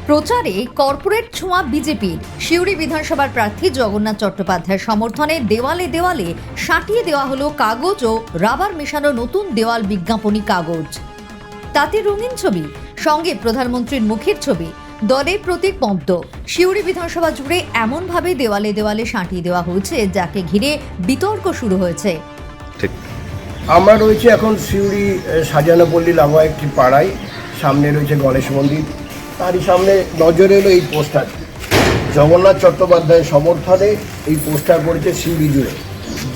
প্রচারে কর্পোরেট ছোঁয়া বিজেপির। সিউড়ি বিধানসভার প্রার্থী জগন্নাথ চট্টোপাধ্যায়ের সমর্থনে দেওয়ালে দেওয়ালে সাঁটিয়ে দেওয়া হলো কাগজ ও রাবার মেশানো নতুন দেওয়াল বিজ্ঞাপনী কাগজ। তাতে রঙিন ছবি, সঙ্গে প্রধানমন্ত্রীর মুখের ছবি, দলের প্রতীক পদ্ম। সিউড়ি বিধানসভা জুড়ে এমনভাবে দেওয়ালে দেওয়ালে সাঁটিয়ে দেওয়া হয়েছে, যাকে ঘিরে বিতর্ক শুরু হয়েছে। আমার রয়েছে এখন সিউড়ি সাজানো পল্লী লাগোয়া একটি পাড়ায়, সামনে রয়েছে গণেশ মন্দির, তারই সামনে নজরে এলো এই পোস্টার। জগন্নাথ চট্টোপাধ্যায়ের সমর্থনে এই পোস্টার পড়েছে সিউড়ি জুড়ে,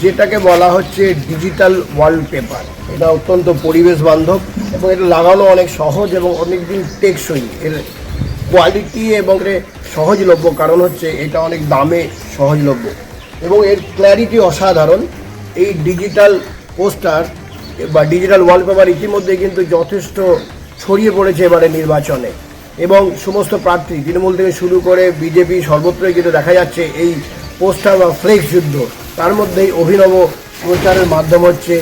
যেটাকে বলা হচ্ছে ডিজিটাল ওয়ালপেপার। এটা অত্যন্ত পরিবেশ বান্ধব এবং এটা লাগানো অনেক সহজ এবং অনেক দিন টেকসই। এর কোয়ালিটি এবং সহজলভ্য, কারণ হচ্ছে এটা অনেক দামে সহজলভ্য এবং এর ক্ল্যারিটি অসাধারণ। এই ডিজিটাল পোস্টার বা ডিজিটাল ওয়ালপেপার ইতিমধ্যে কিন্তু যথেষ্ট ছড়িয়ে পড়েছে এবারে নির্বাচনে, এবং সমস্ত প্রার্থী তৃণমূল থেকে শুরু করে বিজেপি সর্বত্রই কিন্তু দেখা যাচ্ছে এই পোস্টার বা ফ্লেক্স যুদ্ধ। তার মধ্যেই অভিনব প্রচারের মাধ্যম হচ্ছে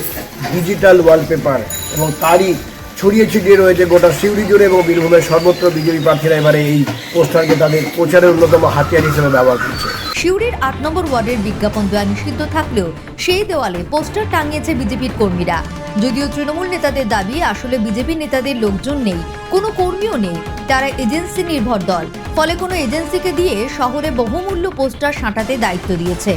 ডিজিটাল ওয়ালপেপার, এবং তারই ছড়িয়ে ছিটিয়ে রয়েছে গোটা সিউড়ি জুড়ে এবং বীরভূমের সর্বত্র বিজেপি প্রার্থীরা এবারে এই পোস্টারকে তাদের প্রচারের অন্যতম হাতিয়ার হিসেবে ব্যবহার করছে। সিউড়ির ৮ নম্বর ওয়ার্ডের বিজ্ঞাপন দেওয়া নিষিদ্ধ থাকলেও সেই দেওয়ালে পোস্টার টাঙিয়েছে বিজেপির কর্মীরা। যদিও তৃণমূল নেতাদের দাবি, আসলে বিজেপি নেতাদের লোকজন নেই, কোনো কর্মীও নেই, তারা এজেন্সি নির্ভর দল। ফলে কোনো এজেন্সিকে দিয়ে শহরে বহুমূল্য পোস্টার সাঁটাতে দায়িত্ব দিয়েছে।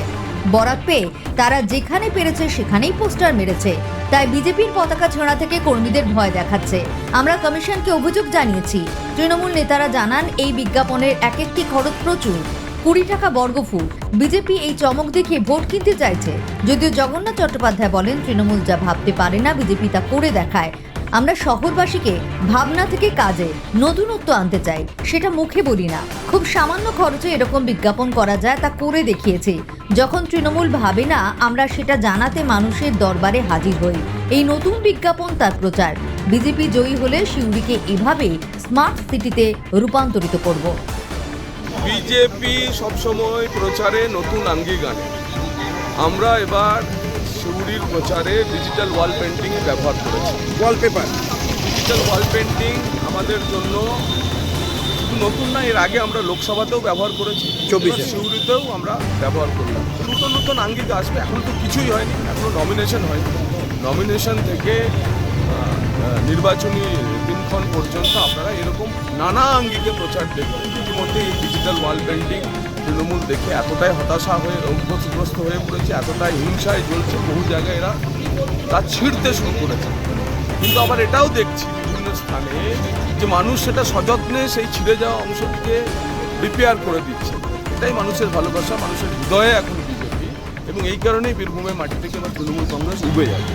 বরাত পেয়ে তারা যেখানে পেরেছে সেখানেই পোস্টার মেরেছে। তাই বিজেপির পতাকা ছোঁড়া থেকে কর্মীদের ভয় দেখাচ্ছে। আমরা কমিশনকে অভিযোগ জানিয়েছি। তৃণমূল নেতারা জানান, এই বিজ্ঞাপনের এক একটি খরচ প্রচুর, 20 টাকা বর্গফুট। বিজেপি এই চমক দেখিয়ে ভোট কিনতে চাইছে। যদিও জগন্নাথ চট্টোপাধ্যায় বলেন, তৃণমূল যা ভাবতে পারে না বিজেপি তা করে দেখায়। আমরা শহরবাসীকে ভাবনা থেকে কাজে নতুনত্ব আনতে চাই, সেটা মুখে বলি না। খুব সামান্য খরচে এরকম বিজ্ঞাপন করা যায়, তা করে দেখিয়েছি। যখন তৃণমূল ভাবে না, আমরা সেটা জানাতে মানুষের দরবারে হাজির হই। এই নতুন বিজ্ঞাপন তার প্রচার। বিজেপি জয়ী হলে সিউড়িকে এভাবে স্মার্ট সিটিতে রূপান্তরিত করব। বিজেপি সবসময় প্রচারে নতুন আঙ্গিক আনে। আমরা এবার সিউড়ির প্রচারে ডিজিটাল ওয়াল পেন্টিং ব্যবহার করেছি। ওয়ালপেপার ডিজিটাল ওয়াল পেন্টিং আমাদের জন্য শুধু নতুন না, এর আগে আমরা লোকসভাতেও ব্যবহার করেছি, 24-এ সিউড়িতেও আমরা ব্যবহার করলাম। নতুন নতুন আঙ্গিক আসবে। এখন তো কিছুই হয়নি, এখনো নমিনেশন হয়নি। নমিনেশন থেকে নির্বাচনী দিনক্ষণ পর্যন্ত আপনারা এরকম নানা আঙ্গিকে প্রচার দেখবেন। ইতিমধ্যে এই ডিজিটাল ওয়াল পেন্টিং তৃণমূল দেখে এতটাই হতাশা হয়ে অভ্যস্তগ্রস্ত হয়ে পড়েছে, এতটাই হিংসায় জ্বলছে, বহু জায়গায় এরা তা ছিঁড়তে শুরু করেছে। কিন্তু আবার এটাও দেখছি বিভিন্ন স্থানে যে মানুষ সেটা সযত্নে সেই ছিঁড়ে যাওয়া অংশটিকে রিপেয়ার করে দিচ্ছে। এটাই মানুষের ভালোবাসা, মানুষের হৃদয়ে এখন বিজেপি, এবং এই কারণেই বীরভূমের মাটি থেকে এবার তৃণমূল কংগ্রেস উবে যাবে।